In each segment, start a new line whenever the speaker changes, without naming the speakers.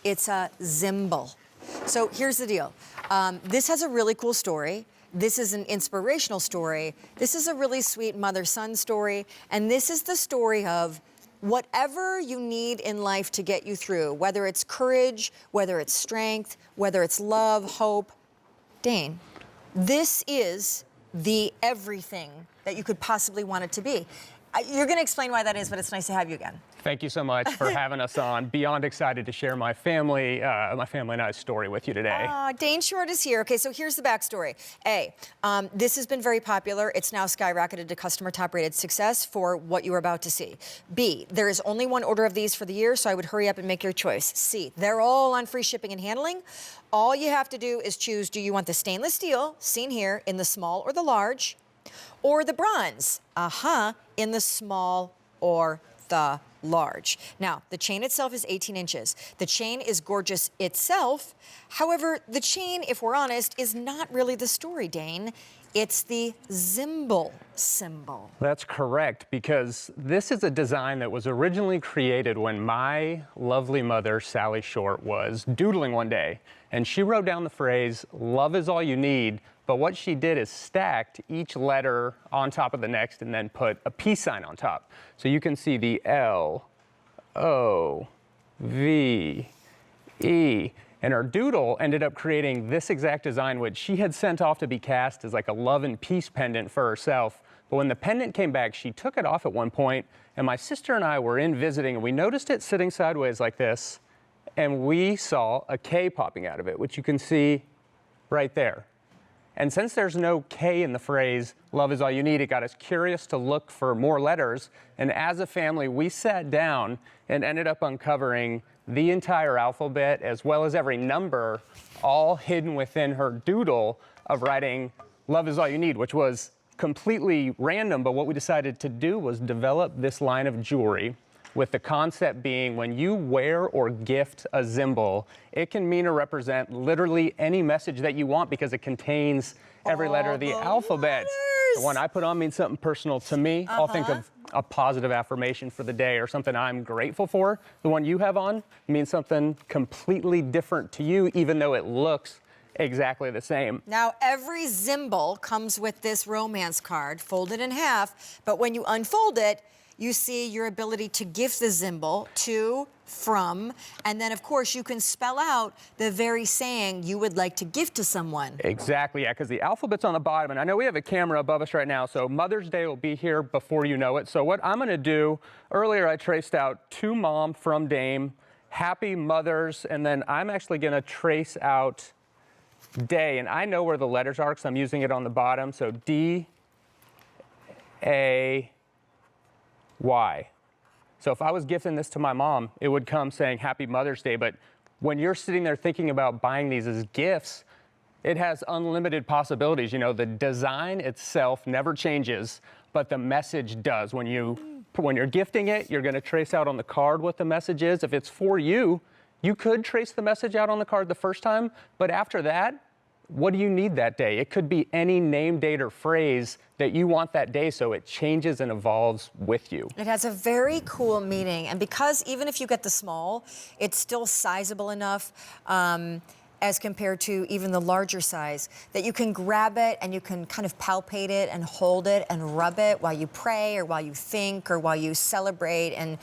It's a Zymbol. So here's the deal. This has a really cool story. This is an inspirational story. This is a really sweet mother-son story. And this is the story of whatever you need in life to get you through, whether it's courage, whether it's strength, whether it's love, hope. Dane, this is the everything that you could possibly want it to be. You're going to explain why that is, but it's nice to have you again.
Thank you so much for having us on. Beyond excited to share my family and I's story with you today.
Dane Short is here. Okay, so here's the backstory. This has been very popular. It's now skyrocketed to customer top-rated success for what you are about to see. B, there is only one order of these for the year, so I would hurry up and make your choice. C, they're all on free shipping and handling. All you have to do is choose, do you want the stainless steel, seen here, in the small or the large, or the bronze, in the small or the large. Now, the chain itself is 18 inches. The chain is gorgeous itself. However, the chain, if we're honest, is not really the story, Dane. It's the Zymbol symbol.
That's correct, because this is a design that was originally created when my lovely mother, Sally Short, was doodling one day. And she wrote down the phrase, "Love is all you need." But what she did is stacked each letter on top of the next and then put a peace sign on top. So you can see the L, O, V, E. And her doodle ended up creating this exact design, which she had sent off to be cast as like a love and peace pendant for herself. But when the pendant came back, she took it off at one point, and my sister and I were in visiting, and we noticed it sitting sideways like this, and we saw a K popping out of it, which you can see right there. And since there's no K in the phrase, love is all you need, it got us curious to look for more letters. And as a family, we sat down and ended up uncovering the entire alphabet, as well as every number, all hidden within her doodle of writing love is all you need, which was completely random. But what we decided to do was develop this line of jewelry, with the concept being when you wear or gift a Zymbol, it can mean or represent literally any message that you want because it contains every letter of the alphabet. The one I put on means something personal to me. I'll think of a positive affirmation for the day or something I'm grateful for. The one you have on means something completely different to you, even though it looks exactly the same.
Now, every Zymbol comes with this romance card folded in half, but when you unfold it, you see your ability to gift the Zymbol to, from, and then, of course, you can spell out the very saying you would like to gift to someone.
Exactly, yeah, because the alphabet's on the bottom, and I know we have a camera above us right now, so Mother's Day will be here before you know it. So what I'm going to do, earlier I traced out to Mom from Dame, Happy Mothers, and then I'm actually going to trace out Day, and I know where the letters are because I'm using it on the bottom, so D, A, Y. So if I was gifting this to my mom, it would come saying Happy Mother's Day. But when you're sitting there thinking about buying these as gifts, it has unlimited possibilities. You know, the design itself never changes, but the message does. When you're gifting it, you're going to trace out on the card what the message is. If it's for you, you could trace the message out on the card the first time, but after that, what do you need that day? It could be any name, date, or phrase that you want that day, so it changes and evolves with you.
It has a very cool meaning, and because even if you get the small, it's still sizable enough as compared to even the larger size, that you can grab it and you can kind of palpate it and hold it and rub it while you pray or while you think or while you celebrate and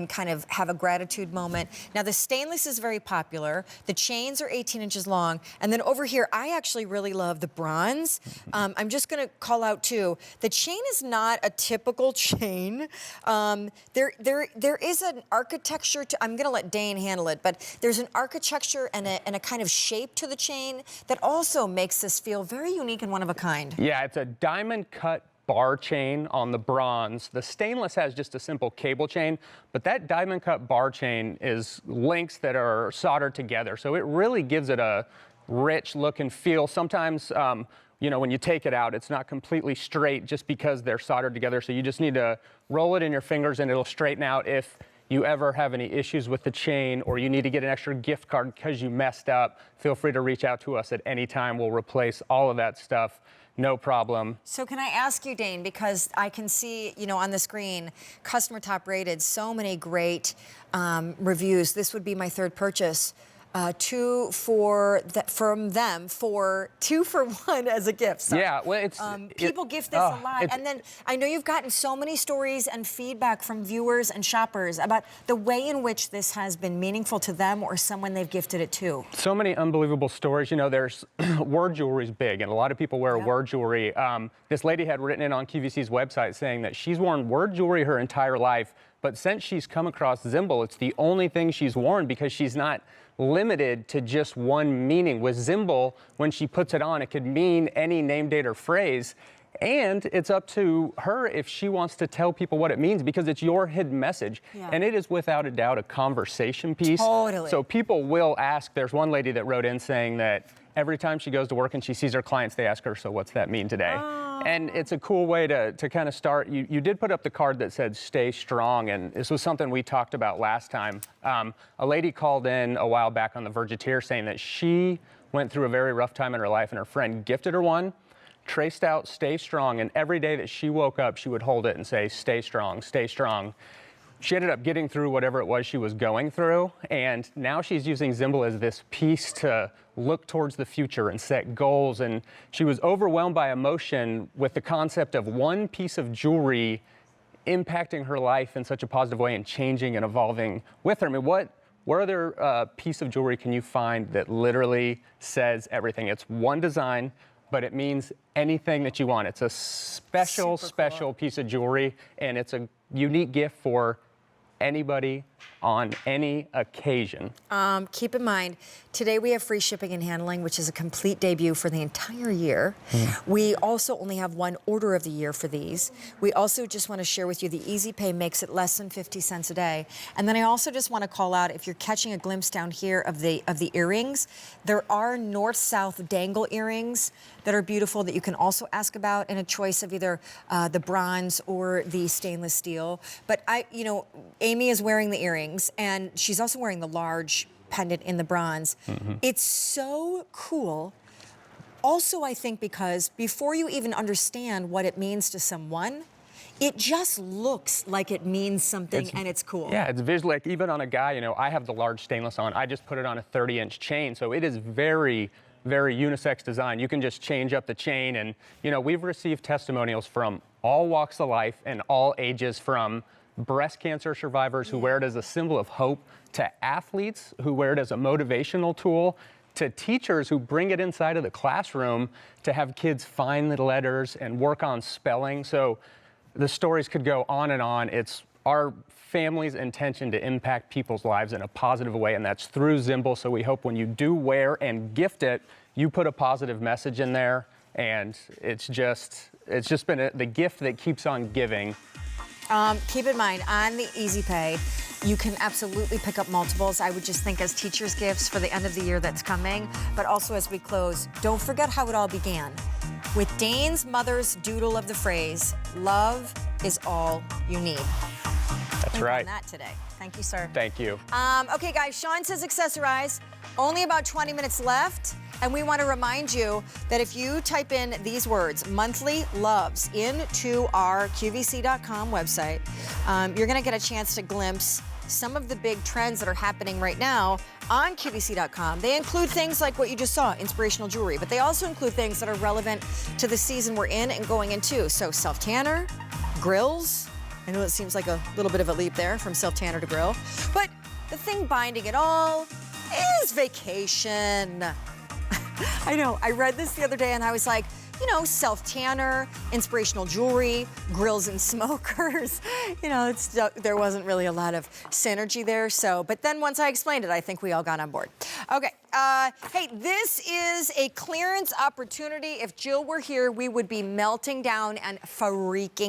kind of have a gratitude moment. Now, the stainless is very popular. The chains are 18 inches long. And then over here, I actually really love the bronze. I'm just going to call out, too, the chain is not a typical chain. There is an architecture to, I'm going to let Dane handle it, but there's an architecture and a kind of shape to the chain that also makes this feel very unique and one of a kind.
Yeah, it's a diamond cut bar chain on the bronze. The stainless has just a simple cable chain, but that diamond cut bar chain is links that are soldered together. So it really gives it a rich look and feel. Sometimes, you know, when you take it out, it's not completely straight just because they're soldered together. So you just need to roll it in your fingers and it'll straighten out. If you ever have any issues with the chain or you need to get an extra gift card because you messed up, feel free to reach out to us at any time. We'll replace all of that stuff. no problem.
So can I ask you, Dane, because I can see, on the screen, customer top rated, so many great reviews. This would be my third purchase. Two from them for 2 for 1 as a gift. So,
Yeah, well, it's
people gift this a lot, and then I know you've gotten so many stories and feedback from viewers and shoppers about the way in which this has been meaningful to them or someone they've gifted it to.
So many unbelievable stories. There's word jewelry is big, and a lot of people wear word jewelry. This lady had written it on QVC's website saying that she's worn word jewelry her entire life, but since she's come across Zymbol, it's the only thing she's worn because she's not limited to just one meaning. With Zymbol, when she puts it on, it could mean any name, date, or phrase. And it's up to her if she wants to tell people what it means, because it's your hidden message.
Yeah.
And it is without a doubt a conversation piece.
Totally.
So people will ask. There's one lady that wrote in saying that every time she goes to work and she sees her clients, they ask her, so what's that mean today?
Oh.
And it's a cool way to kind of start. You did put up the card that said stay strong, and this was something we talked about last time. A lady called in a while back on the Vergeteer saying that she went through a very rough time in her life, and her friend gifted her one, traced out stay strong, and every day that she woke up, she would hold it and say, stay strong, stay strong. She ended up getting through whatever it was she was going through, and now she's using Zymbol as this piece to look towards the future and set goals. And she was overwhelmed by emotion with the concept of one piece of jewelry impacting her life in such a positive way and changing and evolving with her. I mean, what other piece of jewelry can you find that literally says everything? It's one design, but it means anything that you want. It's a special piece of jewelry, and it's a unique gift for anybody on any occasion.
Keep in mind, today we have free shipping and handling, which is a complete debut for the entire year. We also only have one order of the year for these. We also just want to share with you the Easy Pay makes it less than 50 cents a day. And then I also just want to call out, if you're catching a glimpse down here of the earrings, there are north-south dangle earrings that are beautiful that you can also ask about in a choice of either the bronze or the stainless steel. But Amy is wearing the earrings, and she's also wearing the large pendant in the bronze. It's so cool. Also, I think because before you even understand what it means to someone, it just looks like it means something, and it's cool.
Yeah, it's visual. Like even on a guy, I have the large stainless on. I just put it on a 30-inch chain, so it is very, very unisex design. You can just change up the chain, and we've received testimonials from all walks of life and all ages, from breast cancer survivors who wear it as a symbol of hope, to athletes who wear it as a motivational tool, to teachers who bring it inside of the classroom to have kids find the letters and work on spelling. So the stories could go on and on. It's our family's intention to impact people's lives in a positive way, and that's through Zymbol. So we hope when you do wear and gift it, you put a positive message in there, and it's just been the gift that keeps on giving.
Keep in mind, on the Easy Pay, you can absolutely pick up multiples. I would just think as teachers' gifts for the end of the year that's coming, but also as we close, don't forget how it all began. With Dane's mother's doodle of the phrase, love is all you need.
That's right.
On that today. Thank you, sir.
Thank you.
Okay, guys, Sean says accessorize. Only about 20 minutes left. And we want to remind you that if you type in these words, monthly loves, into our QVC.com website, you're going to get a chance to glimpse some of the big trends that are happening right now on QVC.com. They include things like what you just saw, inspirational jewelry, but they also include things that are relevant to the season we're in and going into. So self-tanner, grills. I know it seems like a little bit of a leap there from self-tanner to grill, but the thing binding it all is vacation. I know, I read this the other day and I was like, self-tanner, inspirational jewelry, grills and smokers. There wasn't really a lot of synergy there. But then once I explained it, I think we all got on board. Okay, hey, this is a clearance opportunity. If Jill were here, we would be melting down and freaking